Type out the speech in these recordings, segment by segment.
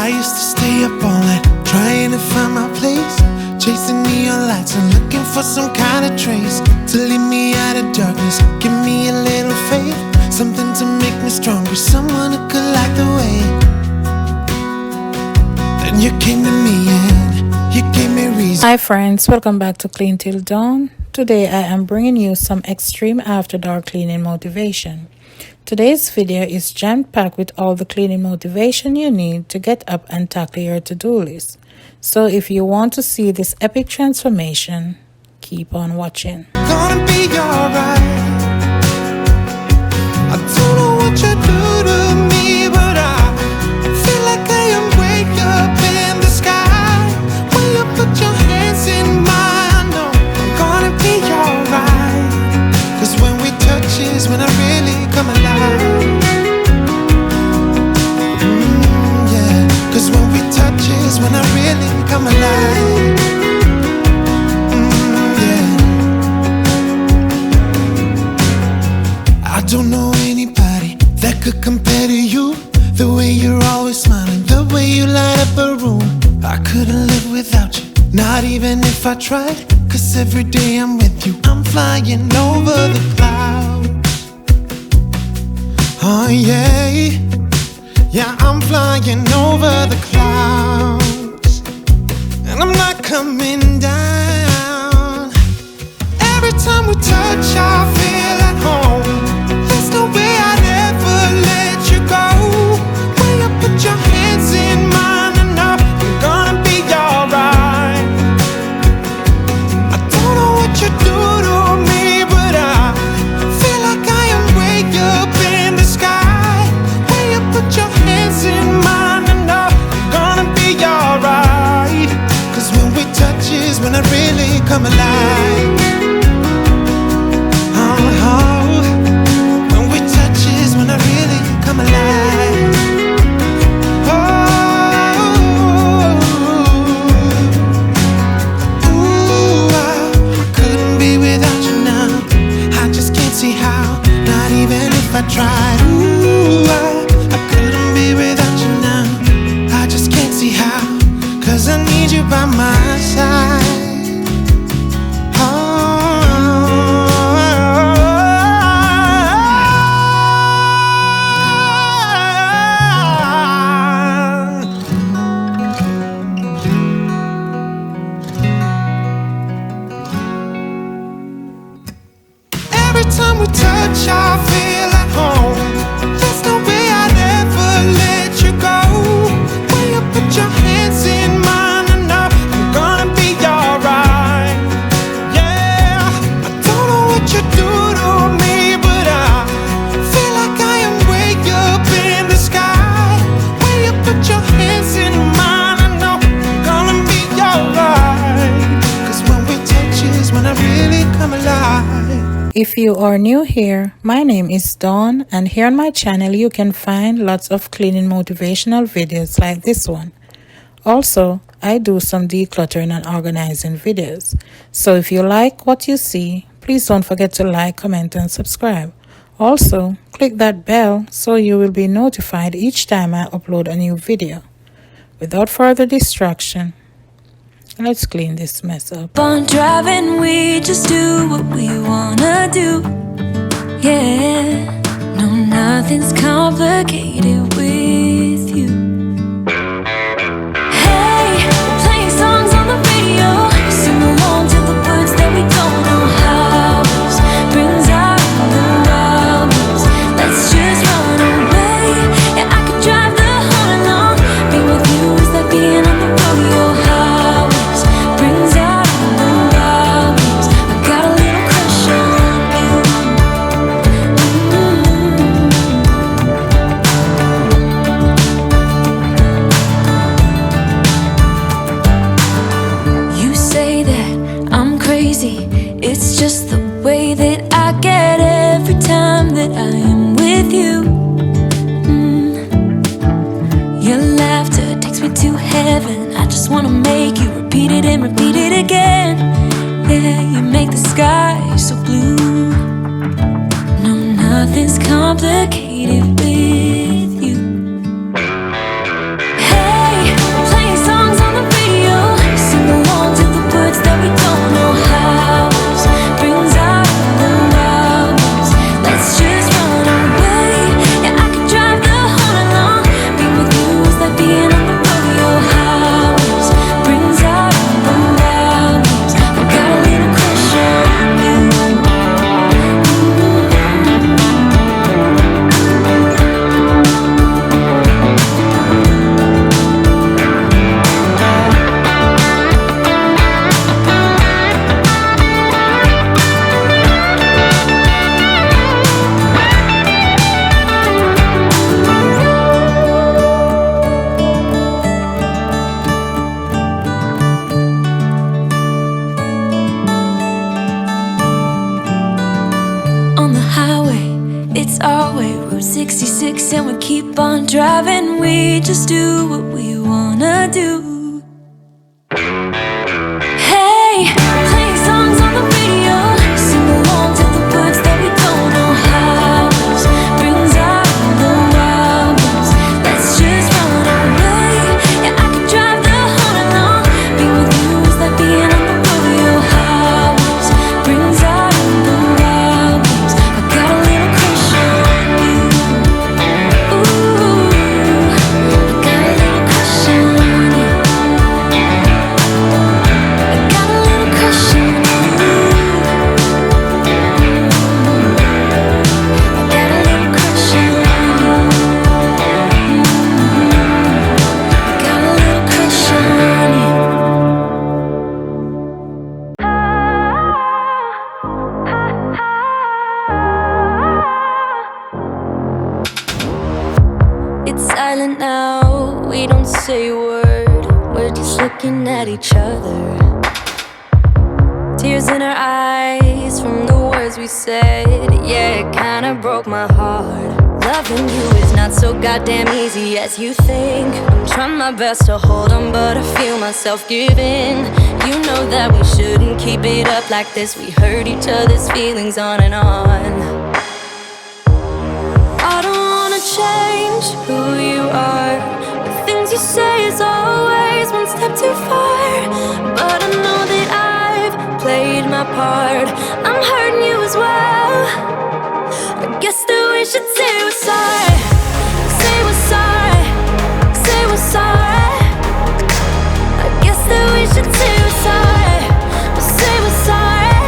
I used to stay up all night trying to find my place, chasing neon lights and looking for some kind of trace to lead me out of darkness. Give me a little faith, something to make me stronger, someone who could light the way. Then you came to me and you gave me reason. Hi friends, welcome back to Clean Till Dawn. Today I am bringing you some extreme after dark cleaning motivation. Today's video is jam-packed with all the cleaning motivation you need to get up and tackle your to-do list. So if you want to see this epic transformation, keep on watching. Gonna be alright. I don't know what you do to me, but I feel like I am way up in the sky. When you put your hands in mine, I know I'm gonna be alright. Cause when we touch is when I really come alive. Yeah. Cause when we touch is when I really come alive. I don't know anybody that could compare to you. The way you're always smiling, the way you light up a room. I couldn't live without you, not even if I tried. Cause every day I'm with you, I'm flying over the clouds. Oh yeah, yeah, I'm flying over the clouds. And I'm not coming down. Every time we touch, I feel at home. There's no way I'd ever let you go. When you put your hands in mine, I know I'm gonna be alright. I don't know what you do to me, but I feel like I am way up in the sky. When you put your hands in mine, I know I'm gonna be alright. Cause when we touch is when I really come alive. I tried, I couldn't be without you now. I just can't see how, cause I need you by my side. Every time we touch, I feel at home. There's no way I'd ever let you go. When you put your hands in mine, I know I'm gonna be alright. Yeah, I don't know what you do to me, but I feel like I am way up in the sky. When you put your hands in mine, I know I'm gonna be alright. Cause when we touch is when I really come alive. If you are new here, my name is Dawn, and here on my channel you can find lots of cleaning motivational videos like this one. Also, I do some decluttering and organizing videos. So if you like what you see, please don't forget to like, comment and subscribe. Also, click that bell so you will be notified each time I upload a new video. Without further distraction, let's clean this mess up. On driving, we just do what we wanna do. Yeah, no, nothing's complicated with you. Hey, we're playing songs on the radio. Sing along to the words that we don't know how. Brings out the wild. Let's just run away. Yeah, I could drive the whole along. Being with you is like being on the rodeo. Brings out the wild. I got a little crush on you. You say that I'm crazy. It's just the way that I get every time that I am with you. Your laughter takes me to heaven. I just wanna make you repeat it and repeat it again. Yeah, you make the sky so blue. No, nothing's complicated with you. Hey, face and we keep on driving. We just do what we wanna do. Hey, playing songs on the radio, sing along to the words that we don't know how. Brings out the wild ones. Let's just run away. Yeah, I could drive the whole night long. Being with you is like being on the rodeo house. Brings out the wild ones. I got a little crush on you. Ooh, I got a little crush on you. I got a little crush on you. I got a little crush on you. I got a little crush on you. It's silent now, we don't say a word. We're just looking at each other. Tears in our eyes from the words we said. Yeah, it kinda broke my heart. Loving you is not so goddamn easy as you think. I'm trying my best to hold on, but I feel myself giving. You know that we shouldn't keep it up like this. We hurt each other's feelings on and on. I don't wanna change who you are. The things you say is always one step too far. But I know that I've played my part. I'm hurting you as well. I guess that we should say we're sorry. Say we're sorry. Say we're sorry. I guess that we should say we're sorry. Say we're sorry.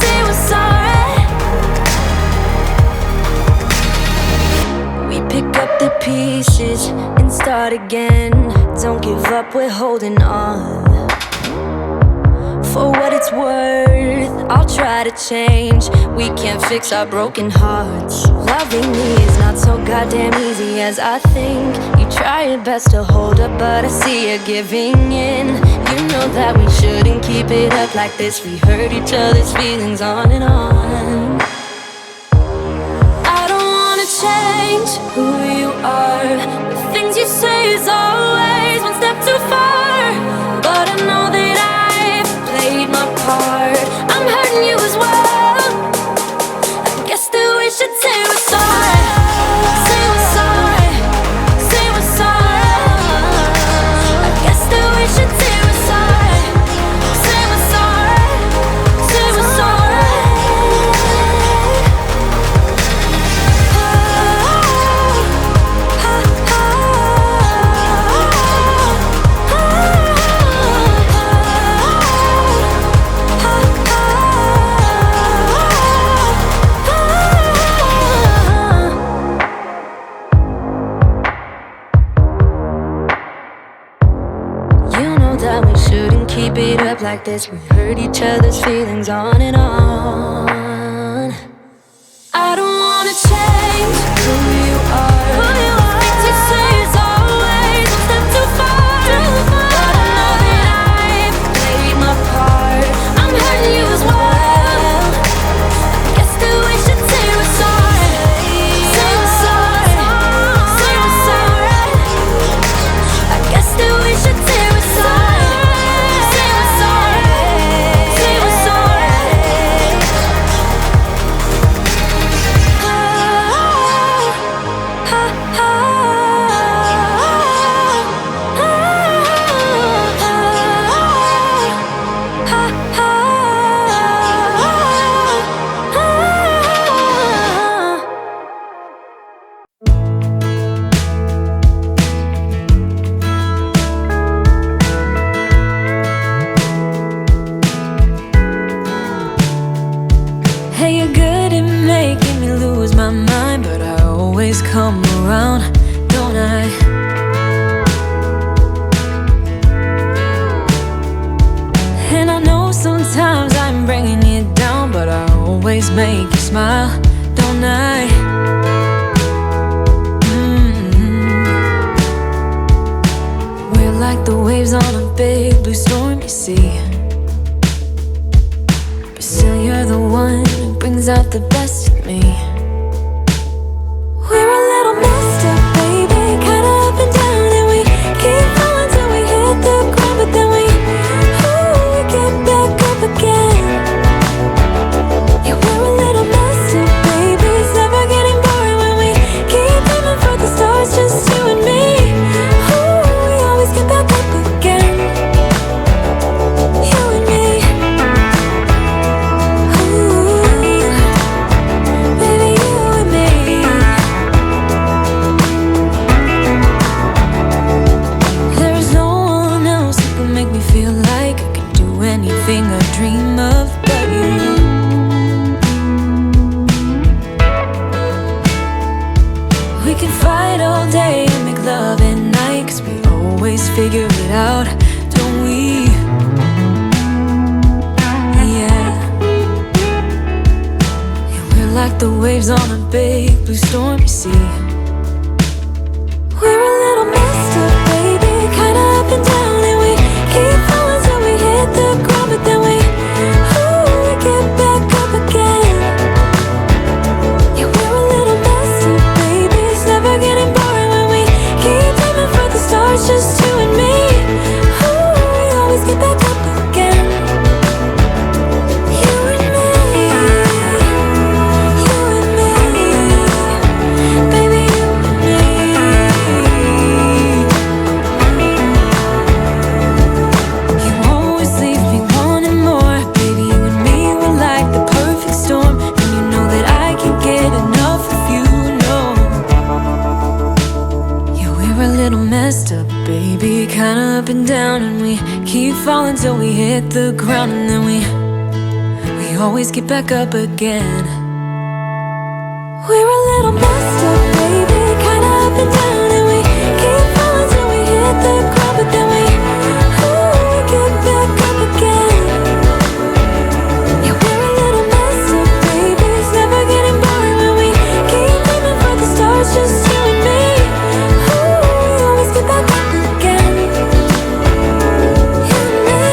Say we're sorry. We pick up the pieces and start again. Don't give up, we're holding on. For what it's worth, I'll try to change. We can't fix our broken hearts. Loving me is not so goddamn easy as I think. You try your best to hold up, but I see you giving in. You know that we shouldn't keep it up like this. We hurt each other's feelings on and on. I don't wanna change who you are. The things you say is always one step too far. But I know that I've played my part. I'm hurting you as well. I guess that we should say we're sorry. Say we're sorry. Say we're sorry. I guess that we should say we're sorry. Say we're sorry. Say we're sorry. You know that we shouldn't keep it up like this. We hurt each other's feelings on and on. I don't wanna change who you are. Things you say is always one step too far. But I know that I've played my part. I'm hurting you as well. I guess that we should say we're sorry. Say we're sorry. Say we're sorry. I guess that we should say we're sorry. Say we're sorry. Say we're sorry. Hey, you're good at making me lose my mind, but I always come around, don't I? And I know sometimes I'm bringing you down, but I always make you smile, don't I? We're like the waves on a big blue stormy sea. But still you're the one who brings out the best in me. We're a little messy. way, 'cause we always figure it out, don't we? Yeah. And we're like the waves on a big blue stormy sea. We're a little messed up, baby, kinda up and down, and we keep falling till we hit the ground, but then we get back up again. Yeah, we're a little messed up, baby, it's never getting boring when we keep aiming for the stars, just you and me. We always get back up again. You and me, baby, you and me. You always leave me wanting more, baby, you and me were like the perfect storm, and you know that I can't get enough of you, no. Yeah, we're a little messed up, baby, kinda up and down, and we keep falling till we hit the ground, and then we always get back up again. We're a little messed up, baby, kinda up and down, and we keep falling till we hit the ground, but then we get back up again. Yeah, we're a little messed up, baby, it's never getting boring when we keep aiming for the stars, just you and me. We always get back up again. You and me.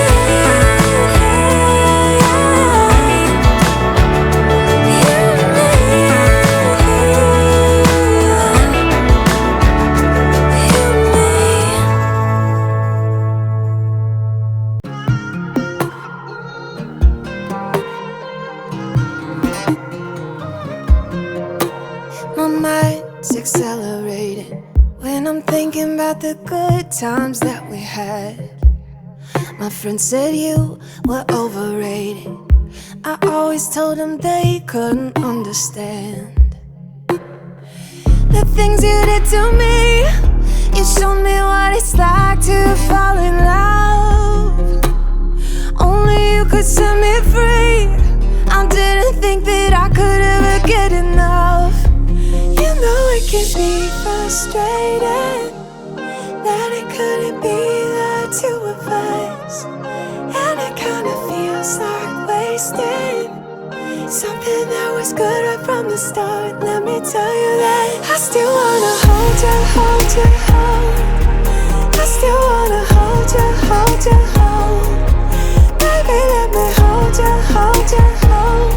My mind's accelerating when I'm thinking about the good times that we had. My friend said you were overrated. I always told them they couldn't understand the things you did to me. You showed me what it's like to fall in love. Only you could set me free. I didn't think that I could ever get enough. You know it can be frustrating that it couldn't be the two of us, and it kinda feels like wasting something that was good right from the start. Let me tell you that I still wanna hold you, hold you, hold. I still wanna hold you, hold you, hold. Baby, let me hold you, hold you, hold.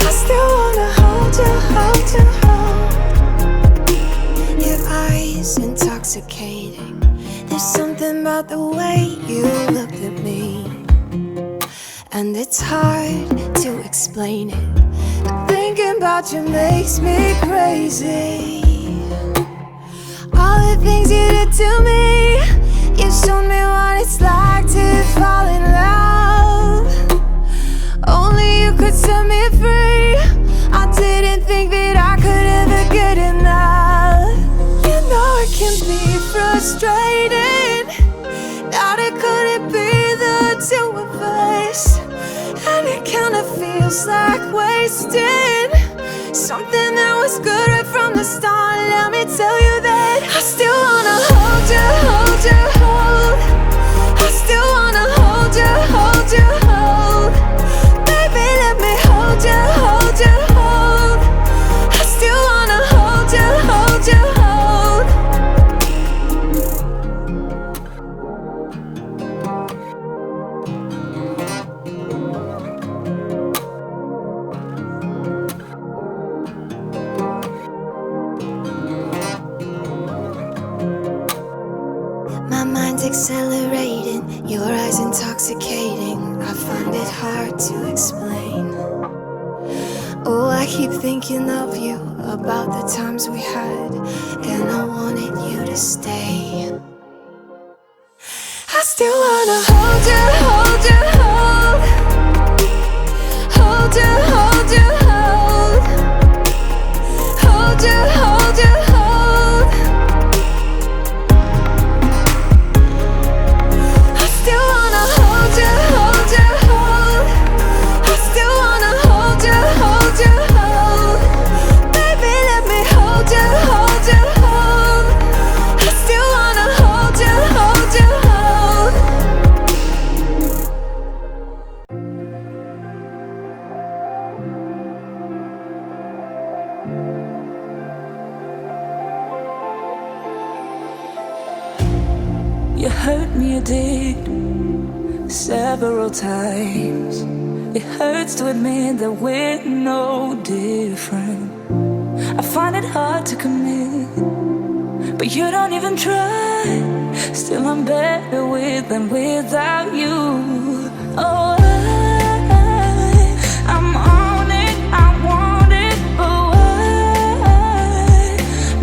I still wanna hold you, hold you, hold. Your eyes intoxicating. There's something about the way you looked at me, and it's hard to explain it, but thinking about you makes me crazy. All the things you did to me, you showed me what it's like to fall in love. Only you could set me free. I didn't think that I could ever get enough. You know it can be frustrating that it couldn't be the two of us, and it kinda feels like wasting something that was good right from the start. Let me tell you that I still wanna hold you, hold you, hold. I still wanna hold you, hold you, hold. Baby, let me hold you, hold you, hold. I still wanna hold you, hold you, hold. My mind's accelerating, your eyes intoxicating. I find it hard to explain. Oh, I keep thinking of you, about the times we had, and I wanted you to stay. I still wanna hold you, hold you, hold. Hold you, hold you, hold. Hold you, hold you, hold. I still wanna hold you, hold you, hold. I still wanna hold you, hold you, hold. Baby, let me hold you, hold you, hold. I still wanna You hurt me, you did, several times. It hurts to admit that we're no different. I find it hard to commit, but you don't even try. Still I'm better with than without you. Oh, I'm on it, I want it, but why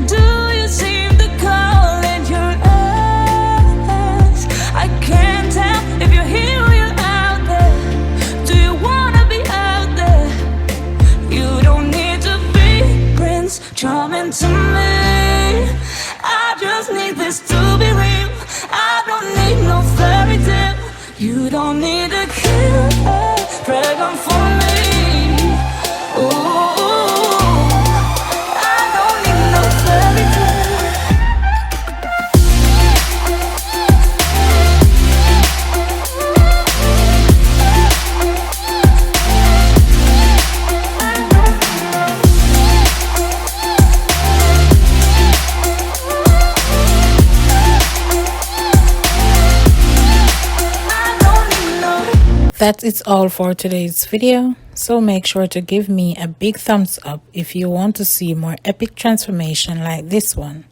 do you seem to call in your eyes? I can't tell if you're here or you're out there. Do you wanna be out there? You don't need to be Prince Charming to me. I just need this to be real. I don't need no fairy tale. You don't need a kill a dragon for me. Ooh, I don't need no fairy tale. That's it all for today's video, so make sure to give me a big thumbs up if you want to see more epic transformation like this one.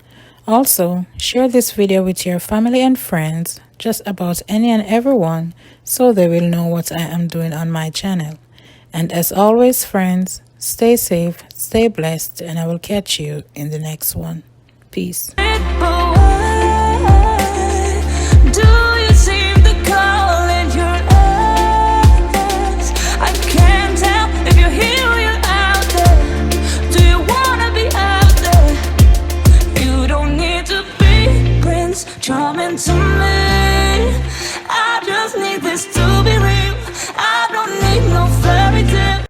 Also, share this video with your family and friends, just about any and everyone, so they will know what I am doing on my channel. And as always, friends, stay safe, stay blessed, and I will catch you in the next one. Peace. Do you seem to call in your eyes? I can't tell if you're here or you're out there. Do you wanna be out there? You don't need to be Prince Charming to me. I just need this to be